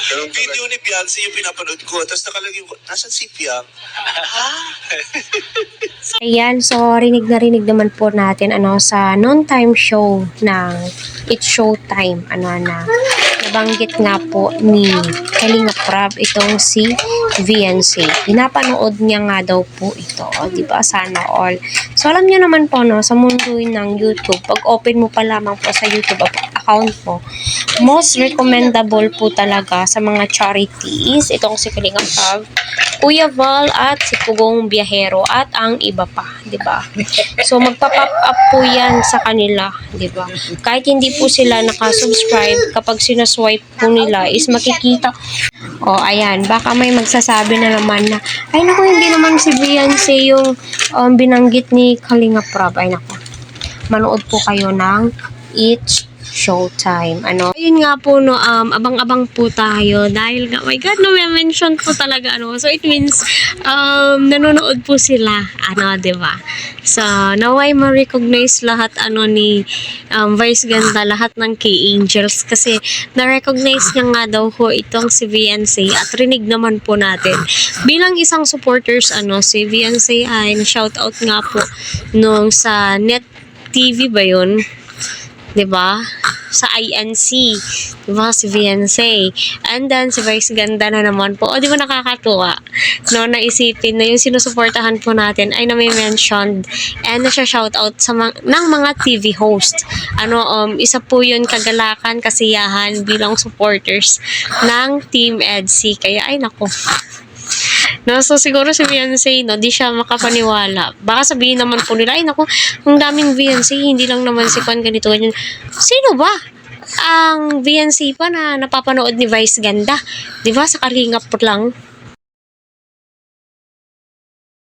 Video ni Beyonce yung pinapanood ko. Tapos nakalagay ko, nasan si Piang? Ha? Ayan, so rinig na rinig naman po natin sa non-time show ng It's Showtime. Nabanggit nga po ni Kalinga Prab itong si VNC. Pinapanood niya nga daw po ito, di ba? Sana all. So alam niyo naman po sa mundo ng YouTube, pag open mo pa lamang po sa YouTube account mo, most recommendable po talaga sa mga charities itong si Kalinga Prab, Kuya Val at si Pugong Biyahero at ang iba pa, di ba? So magpa-pop up po 'yan sa kanila, di ba? Kahit hindi po sila naka-subscribe, kapag sinaswipe po nila is makikita. Ayan, baka may magsasabi na naman na, ay naku, hindi naman si Beyonce yung binanggit ni Kalinga Prab. Ay naku, manood po kayo ng It's Showtime. Ayun nga po, abang-abang po tayo dahil nga, my God, mention po talaga, So, it means, nanonood po sila, diba? So, naway ma-recognize lahat, ni Vice Ganda, lahat ng K-Angels kasi na-recognize niya nga daw po itong si Beyonce at rinig naman po natin. Bilang isang supporters, si Beyonce ay na-shoutout nga po nung sa Net TV ba yun? Diba? Sa INC. Diba? Si Beyonce. And then, si Vice Ganda na naman po. Di ba nakakatuwa? Naisipin na yung sinusuportahan po natin ay na-mentioned and na-shoutout sa ng mga TV host. Isa po yun kagalakan, kasiyahan bilang supporters ng Team EDC. Kaya, ay nako. So siguro si Beyonce, di siya makapaniwala. Baka sabihin naman po nila, ay naku, ang daming Beyonce, hindi lang naman si Kwan ganito, ganyan. Sino ba? Ang Beyonce pa na napapanood ni Vice Ganda. Di ba? Sa Kalingap lang.